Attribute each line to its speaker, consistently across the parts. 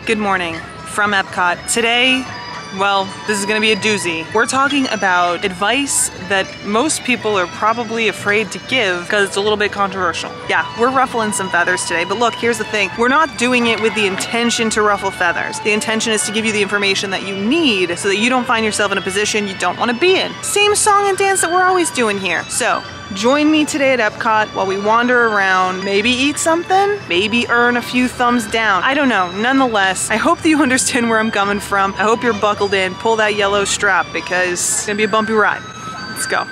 Speaker 1: Good morning from Epcot. Today, well, this is gonna be a doozy. We're talking about advice that most people are probably afraid to give because it's a little bit controversial. Yeah, we're ruffling some feathers today, but look, here's the thing. We're not doing it with the intention to ruffle feathers. The intention is to give you the information that you need so that you don't find yourself in a position you don't want to be in. Same song and dance that we're always doing here. So, join me today at Epcot while we wander around, maybe eat something, maybe earn a few thumbs down. I don't know. Nonetheless, I hope that you understand where I'm coming from. I hope you're buckled in. Pull that yellow strap because it's gonna be a bumpy ride. Let's go.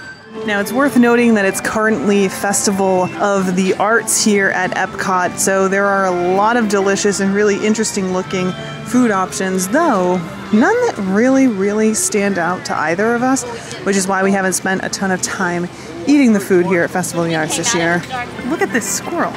Speaker 1: Now it's worth noting that it's currently Festival of the Arts here at Epcot, so there are a lot of delicious and really interesting looking food options, though none that really stand out to either of us, which is why we haven't spent a ton of time eating the food here at Festival of the Arts this year. Look at this squirrel.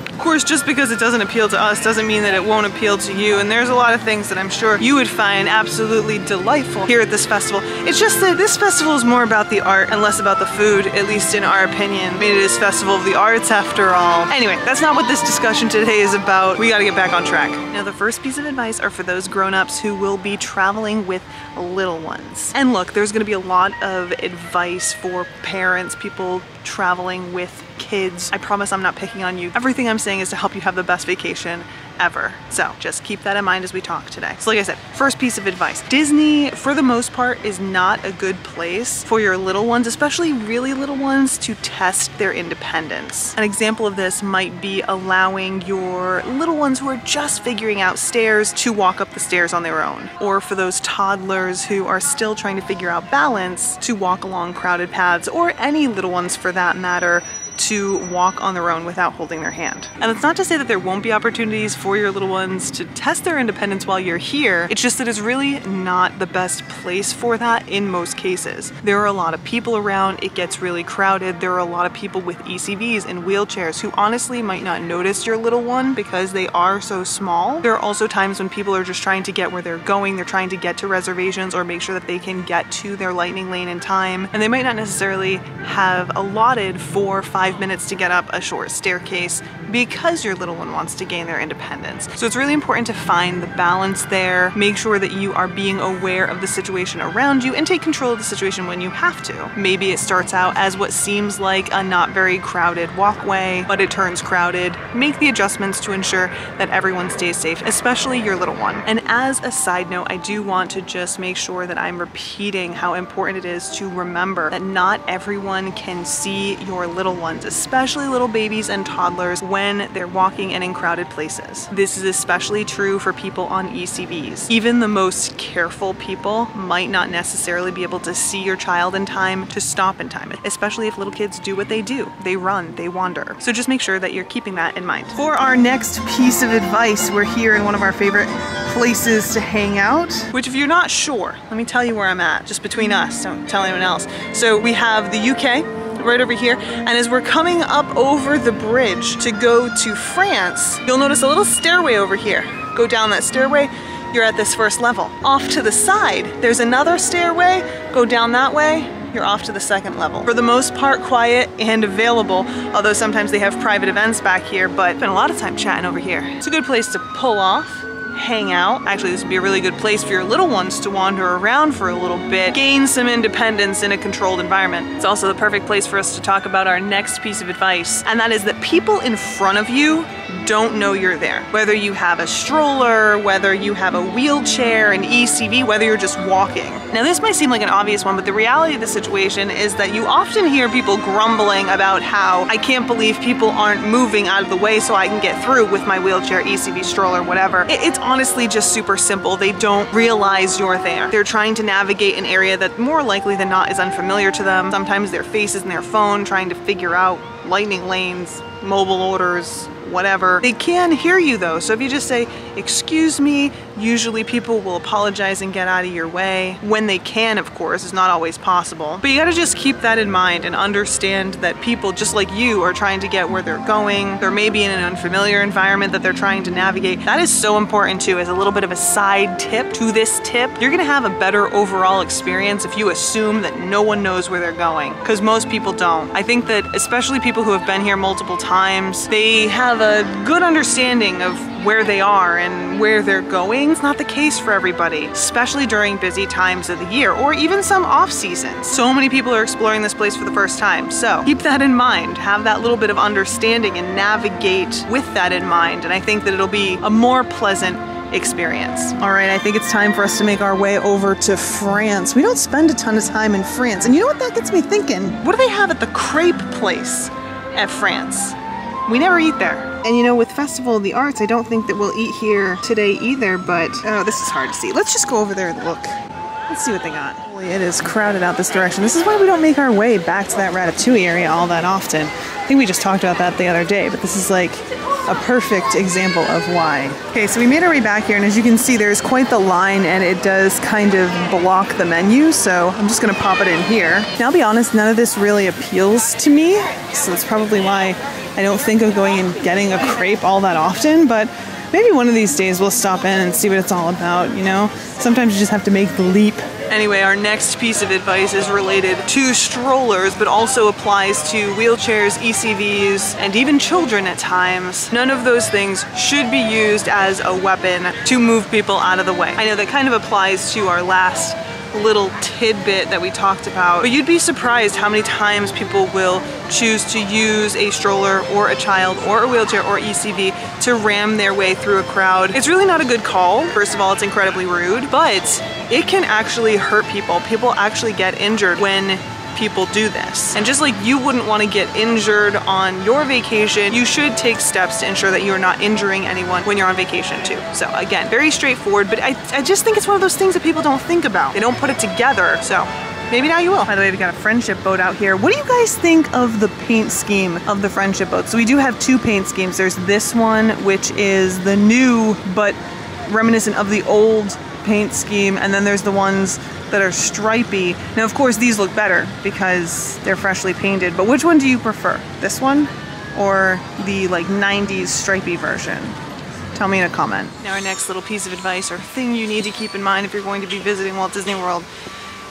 Speaker 1: Of course, just because it doesn't appeal to us doesn't mean that it won't appeal to you, and there's a lot of things that I'm sure you would find absolutely delightful here at this festival. It's just that this festival is more about the art and less about the food, at least in our opinion. I mean, it is Festival of the Arts after all. Anyway, that's not what this discussion today is about. We gotta get back on track. Now, the first piece of advice are for those grown-ups who will be traveling with little ones. And look, there's gonna be a lot of advice for parents, people traveling with kids. I promise I'm not picking on you. Everything I'm saying is to help you have the best vacation ever. So just keep that in mind as we talk today. So like I said, first piece of advice. Disney, for the most part, is not a good place for your little ones, especially really little ones, to test their independence. An example of this might be allowing your little ones who are just figuring out stairs to walk up the stairs on their own. Or for those toddlers who are still trying to figure out balance to walk along crowded paths, or any little ones for that matter, to walk on their own without holding their hand. And it's not to say that there won't be opportunities for your little ones to test their independence while you're here. It's just that it's really not the best place for that in most cases. There are a lot of people around, it gets really crowded, there are a lot of people with ECVs and wheelchairs who honestly might not notice your little one because they are so small. There are also times when people are just trying to get where they're going, they're trying to get to reservations or make sure that they can get to their lightning lane in time, and they might not necessarily have allotted 4 or 5 minutes to get up a short staircase because your little one wants to gain their independence. So it's really important to find the balance there, make sure that you are being aware of the situation around you, and take control of the situation when you have to. Maybe it starts out as what seems like a not very crowded walkway, but it turns crowded. Make the adjustments to ensure that everyone stays safe, especially your little one. And as a side note, I do want to just make sure that I'm repeating how important it is to remember that not everyone can see your little ones, especially little babies and toddlers, when they're walking and in crowded places. This is especially true for people on ECVs. Even the most careful people might not necessarily be able to see your child in time to stop in time, especially if little kids do what they do. They run, they wander. So just make sure that you're keeping that in mind. For our next piece of advice, we're here in one of our favorite places to hang out, which if you're not sure, let me tell you where I'm at, just between us, don't tell anyone else. So we have the UK, right over here, and as we're coming up over the bridge to go to France, you'll notice a little stairway over here. Go down that stairway, you're at this first level. Off to the side, there's another stairway, go down that way, you're off to the second level. For the most part, quiet and available, although sometimes they have private events back here, but spend a lot of time chatting over here. It's a good place to pull off, hang out. Actually, this would be a really good place for your little ones to wander around for a little bit, gain some independence in a controlled environment. It's also the perfect place for us to talk about our next piece of advice, and that is that people in front of you don't know you're there. Whether you have a stroller, whether you have a wheelchair, an ECV, whether you're just walking. Now this might seem like an obvious one, but the reality of the situation is that you often hear people grumbling about how I can't believe people aren't moving out of the way so I can get through with my wheelchair, ECV, stroller, whatever. It's honestly just super simple. They don't realize you're there. They're trying to navigate an area that more likely than not is unfamiliar to them. Sometimes their face is in their phone trying to figure out lightning lanes, mobile orders, whatever. They can hear you though, so if you just say, excuse me, usually people will apologize and get out of your way. When they can, of course, it's not always possible. But you gotta just keep that in mind and understand that people just like you are trying to get where they're going. They're maybe in an unfamiliar environment that they're trying to navigate. That is so important too, as a little bit of a side tip to this tip. You're gonna have a better overall experience if you assume that no one knows where they're going, because most people don't. I think that especially people who have been here multiple times, they have a good understanding of where they are and where they're going. It's not the case for everybody, especially during busy times of the year or even some off seasons. So many people are exploring this place for the first time. So keep that in mind, have that little bit of understanding and navigate with that in mind. And I think that it'll be a more pleasant experience. All right, I think it's time for us to make our way over to France. We don't spend a ton of time in France. And you know what that gets me thinking? What do they have at the crepe place at France? We never eat there. And you know, with Festival of the Arts, I don't think that we'll eat here today either, but oh, this is hard to see. Let's just go over there and look. Let's see what they got. Boy, it is crowded out this direction. This is why we don't make our way back to that Ratatouille area all that often. I think we just talked about that the other day, but this is like a perfect example of why. Okay, so we made our way back here, and as you can see, there's quite the line, and it does kind of block the menu, so I'm just gonna pop it in here. Now, I'll be honest, none of this really appeals to me, so that's probably why I don't think of going and getting a crepe all that often, but maybe one of these days we'll stop in and see what it's all about, you know? Sometimes you just have to make the leap. Anyway, our next piece of advice is related to strollers, but also applies to wheelchairs, ECVs, and even children at times. None of those things should be used as a weapon to move people out of the way. I know that kind of applies to our last little tidbit that we talked about, but you'd be surprised how many times people will choose to use a stroller or a child or a wheelchair or ECV to ram their way through a crowd. It's really not a good call. First of all, it's incredibly rude, but it can actually hurt people. People actually get injured when people do this. And just like you wouldn't want to get injured on your vacation, you should take steps to ensure that you're not injuring anyone when you're on vacation too. So again, very straightforward, but I just think it's one of those things that people don't think about. They don't put it together, so maybe now you will. By the way, we got a friendship boat out here. What do you guys think of the paint scheme of the friendship boat? So we do have two paint schemes. There's this one, which is the new, but reminiscent of the old paint scheme, and then there's the ones that are stripy. Now, of course, these look better because they're freshly painted, but which one do you prefer? This one or the like 90s stripy version? Tell me in a comment. Now, our next little piece of advice or thing you need to keep in mind if you're going to be visiting Walt Disney World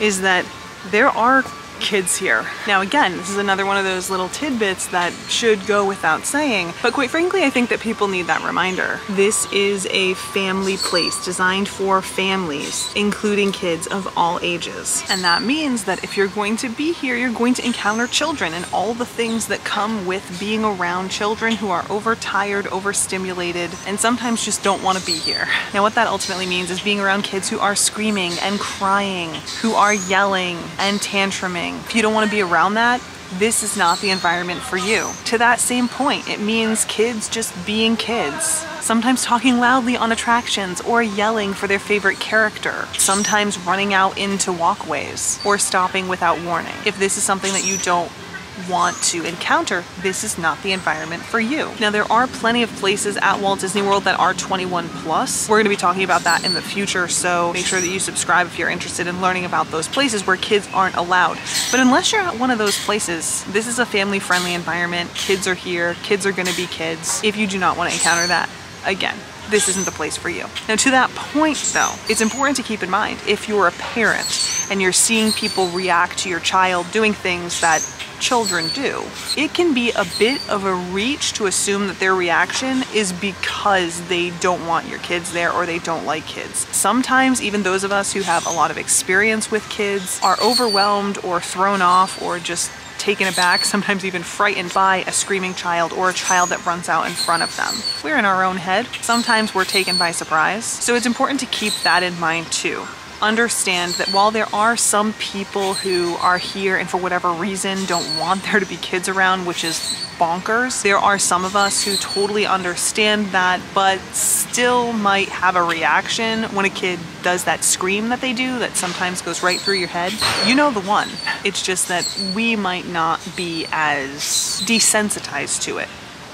Speaker 1: is that there are kids here. Now again, this is another one of those little tidbits that should go without saying, but quite frankly, I think that people need that reminder. This is a family place designed for families, including kids of all ages. And that means that if you're going to be here, you're going to encounter children and all the things that come with being around children who are overtired, overstimulated, and sometimes just don't want to be here. Now, what that ultimately means is being around kids who are screaming and crying, who are yelling and tantruming. If you don't want to be around that, this is not the environment for you. To that same point, it means kids just being kids. Sometimes talking loudly on attractions or yelling for their favorite character. Sometimes running out into walkways or stopping without warning. If this is something that you don't want to encounter, this is not the environment for you. Now, there are plenty of places at Walt Disney World that are 21 plus. We're going to be talking about that in the future, so make sure that you subscribe if you're interested in learning about those places where kids aren't allowed. But unless you're at one of those places, this is a family-friendly environment. Kids are here. Kids are going to be kids. If you do not want to encounter that, again, this isn't the place for you. Now, to that point though, it's important to keep in mind, if you're a parent and you're seeing people react to your child doing things that children do, it can be a bit of a reach to assume that their reaction is because they don't want your kids there or they don't like kids. Sometimes even those of us who have a lot of experience with kids are overwhelmed or thrown off or just taken aback, sometimes even frightened by a screaming child or a child that runs out in front of them. We're in our own head. Sometimes we're taken by surprise. So it's important to keep that in mind too. Understand that while there are some people who are here and for whatever reason don't want there to be kids around, which is bonkers, there are some of us who totally understand that, but still might have a reaction when a kid does that scream that they do that sometimes goes right through your head. You know the one. It's just that we might not be as desensitized to it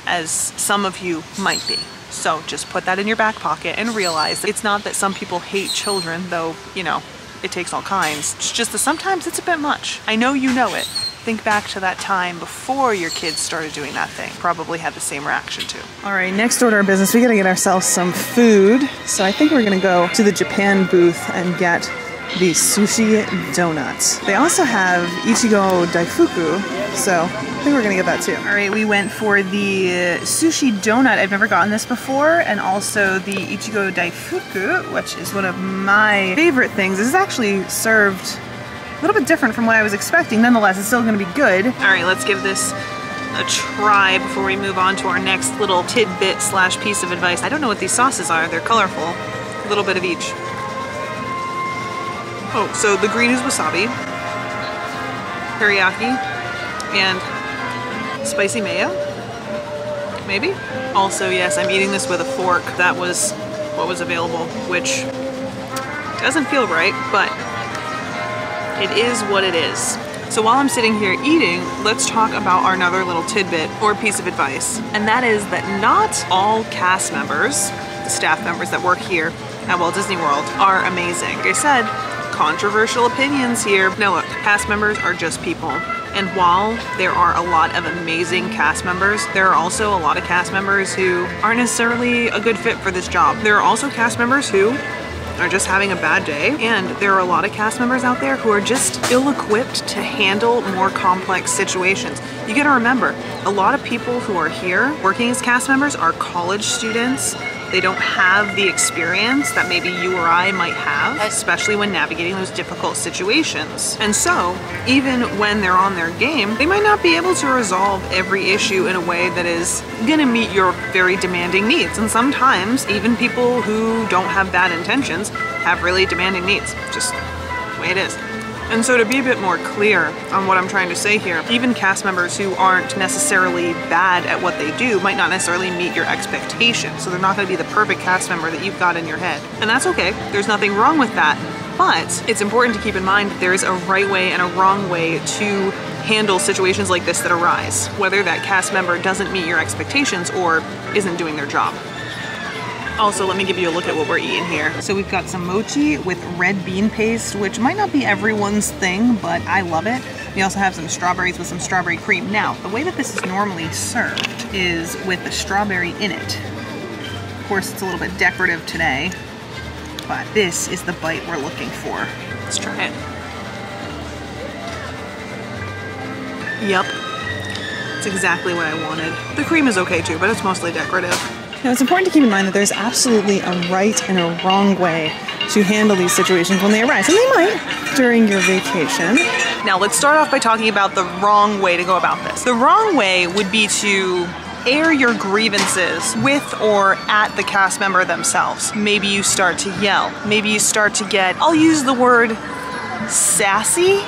Speaker 1: as some of you might be. So just put that in your back pocket and realize that it's not that some people hate children, though, you know, it takes all kinds. It's just that sometimes it's a bit much. I know you know it. Think back to that time before your kids started doing that thing. Probably had the same reaction too. All right, next order of business, we gotta get ourselves some food. So I think we're gonna go to the Japan booth and get the sushi donuts. They also have Ichigo Daifuku, so I think we're gonna get that too. All right, we went for the sushi donut. I've never gotten this before, and also the Ichigo Daifuku, which is one of my favorite things. This is actually served a little bit different from what I was expecting. Nonetheless, it's still gonna be good. All right, let's give this a try before we move on to our next little tidbit slash piece of advice. I don't know what these sauces are. They're colorful. A little bit of each. Oh, so the green is wasabi, teriyaki, and spicy mayo, maybe? Also, yes, I'm eating this with a fork. That was what was available, which doesn't feel right, but it is what it is. So while I'm sitting here eating, let's talk about our another little tidbit or piece of advice. And that is that not all cast members, the staff members that work here at Walt Disney World, are amazing. Like I said, controversial opinions here. Now look, cast members are just people. And while there are a lot of amazing cast members, there are also a lot of cast members who aren't necessarily a good fit for this job. There are also cast members who are just having a bad day, and there are a lot of cast members out there who are just ill-equipped to handle more complex situations. You gotta remember, a lot of people who are here working as cast members are college students. They don't have the experience that maybe you or I might have, especially when navigating those difficult situations. And so, even when they're on their game, they might not be able to resolve every issue in a way that is gonna meet your very demanding needs. And sometimes, even people who don't have bad intentions have really demanding needs. Just the way it is. And so to be a bit more clear on what I'm trying to say here, even cast members who aren't necessarily bad at what they do might not necessarily meet your expectations. So they're not gonna be the perfect cast member that you've got in your head. And that's okay, there's nothing wrong with that. But it's important to keep in mind that there is a right way and a wrong way to handle situations like this that arise, whether that cast member doesn't meet your expectations or isn't doing their job. Also, let me give you a look at what we're eating here. So we've got some mochi with red bean paste, which might not be everyone's thing, but I love it. We also have some strawberries with some strawberry cream. Now, the way that this is normally served is with the strawberry in it. Of course, it's a little bit decorative today, but this is the bite we're looking for. Let's try it. Yep, it's exactly what I wanted. The cream is okay too, but it's mostly decorative. Now, it's important to keep in mind that there's absolutely a right and a wrong way to handle these situations when they arise, and they might during your vacation. Now, let's start off by talking about the wrong way to go about this. The wrong way would be to air your grievances with or at the cast member themselves. Maybe you start to yell. Maybe you start to get, I'll use the word sassy,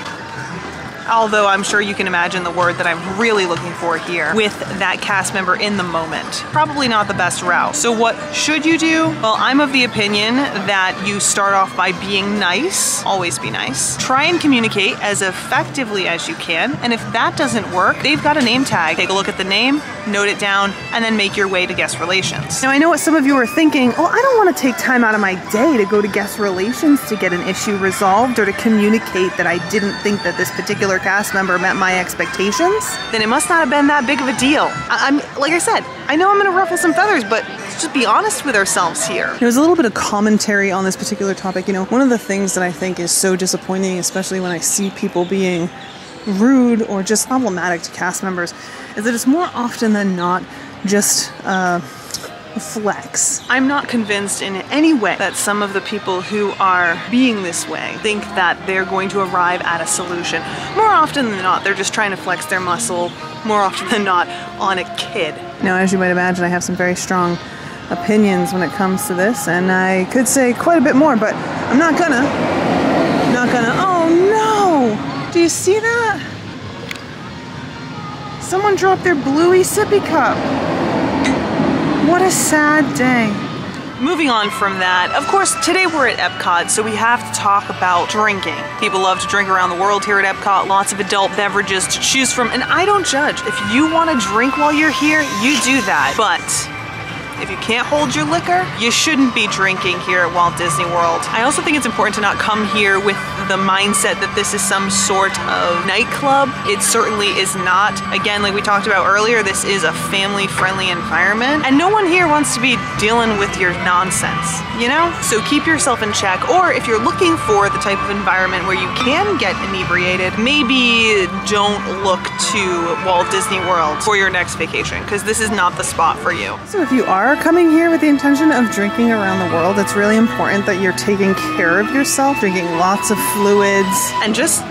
Speaker 1: although I'm sure you can imagine the word that I'm really looking for here, with that cast member in the moment. Probably not the best route. So what should you do? Well, I'm of the opinion that you start off by being nice. Always be nice. Try and communicate as effectively as you can, and if that doesn't work, they've got a name tag. Take a look at the name, note it down, and then make your way to guest relations. Now, I know what some of you are thinking, oh, I don't want to take time out of my day to go to guest relations to get an issue resolved or to communicate that I didn't think that this particular cast member met my expectations. Then it must not have been that big of a deal. I'm like I said, I know I'm gonna ruffle some feathers, but let's just be honest with ourselves here. There's a little bit of commentary on this particular topic. You know, one of the things that I think is so disappointing, especially when I see people being rude or just problematic to cast members, is that it's more often than not just flex. I'm not convinced in any way that some of the people who are being this way think that they're going to arrive at a solution. More often than not, they're just trying to flex their muscle, more often than not, on a kid. Now, as you might imagine, I have some very strong opinions when it comes to this, and I could say quite a bit more, but I'm not gonna. Oh no! Do you see that? Someone dropped their bluey sippy cup. What a sad day. Moving on from that, of course, today we're at Epcot, so we have to talk about drinking. People love to drink around the world here at Epcot, lots of adult beverages to choose from, and I don't judge. If you want to drink while you're here, you do that. But if you can't hold your liquor, you shouldn't be drinking here at Walt Disney World. I also think it's important to not come here with the mindset that this is some sort of nightclub. It certainly is not. Again, like we talked about earlier, this is a family-friendly environment, and no one here wants to be dealing with your nonsense, you know? So keep yourself in check, or if you're looking for the type of environment where you can get inebriated, maybe don't look to Walt Disney World for your next vacation, because this is not the spot for you. So if you are coming here with the intention of drinking around the world, it's really important that you're taking care of yourself, drinking lots of fluids, and just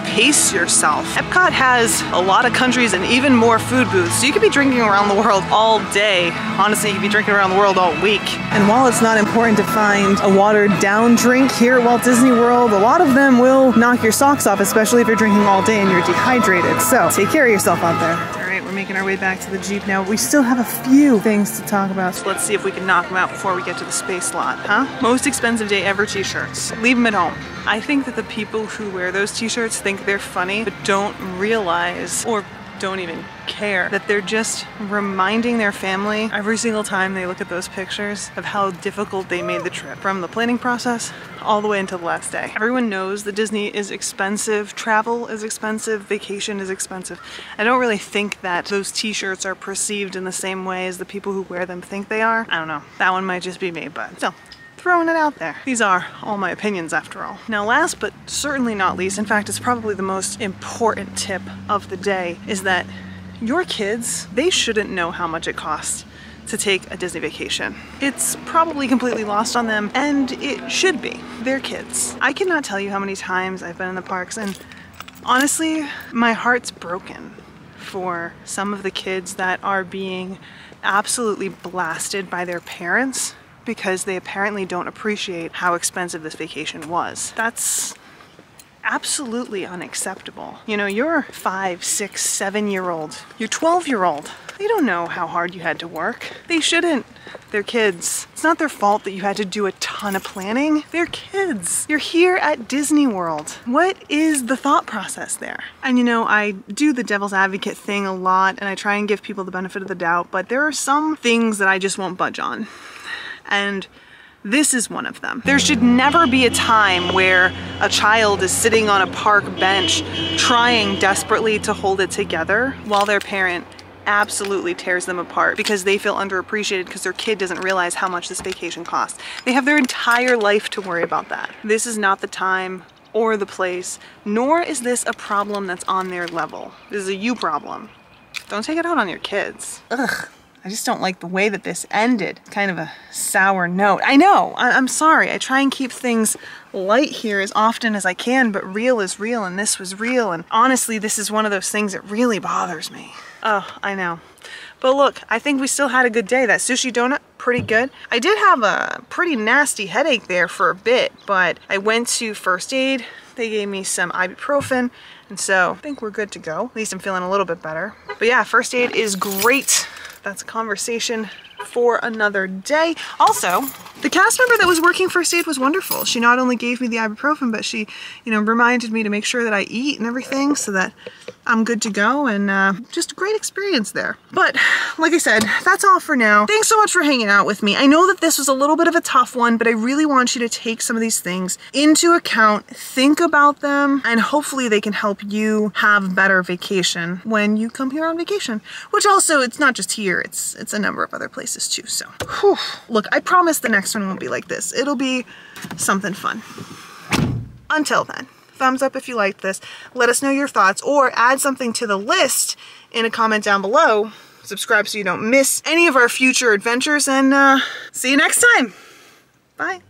Speaker 1: pace yourself. Epcot has a lot of countries and even more food booths, so you could be drinking around the world all day. Honestly, you could be drinking around the world all week. And while it's not important to find a watered down drink here at Walt Disney World, a lot of them will knock your socks off, especially if you're drinking all day and you're dehydrated. So take care of yourself out there. All right, we're making our way back to the Jeep now. We still have a few things to talk about. So let's see if we can knock them out before we get to the space lot, huh? Most expensive day ever t-shirts. Leave them at home. I think that the people who wear those t-shirts think they're funny, but don't realize, or don't even care, that they're just reminding their family every single time they look at those pictures of how difficult they made the trip, from the planning process all the way until the last day. Everyone knows that Disney is expensive, travel is expensive, vacation is expensive. I don't really think that those t-shirts are perceived in the same way as the people who wear them think they are. I don't know, that one might just be me, but still. Throwing it out there. These are all my opinions after all. Now last but certainly not least, in fact it's probably the most important tip of the day, is that your kids, they shouldn't know how much it costs to take a Disney vacation. It's probably completely lost on them, and it should be. They're kids. I cannot tell you how many times I've been in the parks, and honestly, my heart's broken for some of the kids that are being absolutely blasted by their parents because they apparently don't appreciate how expensive this vacation was. That's absolutely unacceptable. You know, you're 5, 6, 7-year-old, you're 12-year-old. They don't know how hard you had to work. They shouldn't. They're kids. It's not their fault that you had to do a ton of planning. They're kids. You're here at Disney World. What is the thought process there? And you know, I do the devil's advocate thing a lot, and I try and give people the benefit of the doubt, but there are some things that I just won't budge on. And this is one of them. There should never be a time where a child is sitting on a park bench trying desperately to hold it together while their parent absolutely tears them apart because they feel underappreciated because their kid doesn't realize how much this vacation costs. They have their entire life to worry about that. This is not the time or the place, nor is this a problem that's on their level. This is a you problem. Don't take it out on your kids. Ugh. I just don't like the way that this ended. Kind of a sour note. I know, I'm sorry. I try and keep things light here as often as I can, but real is real and this was real. And honestly, this is one of those things that really bothers me. Oh, I know. But look, I think we still had a good day. That sushi donut, pretty good. I did have a pretty nasty headache there for a bit, but I went to first aid. They gave me some ibuprofen, and so I think we're good to go. At least I'm feeling a little bit better. But yeah, first aid is great. That's a conversation for another day. Also, the cast member that was working first aid was wonderful. She not only gave me the ibuprofen, but she, you know, reminded me to make sure that I eat and everything so that I'm good to go, and just a great experience there. But like I said, that's all for now. Thanks so much for hanging out with me. I know that this was a little bit of a tough one, but I really want you to take some of these things into account, think about them, and hopefully they can help you have better vacation when you come here on vacation. Which also, it's not just here, it's a number of other places too, so. Whew. Look, I promise the next one won't be like this. It'll be something fun. Until then, thumbs up if you liked this. Let us know your thoughts, or add something to the list in a comment down below. Subscribe so you don't miss any of our future adventures, and see you next time. Bye.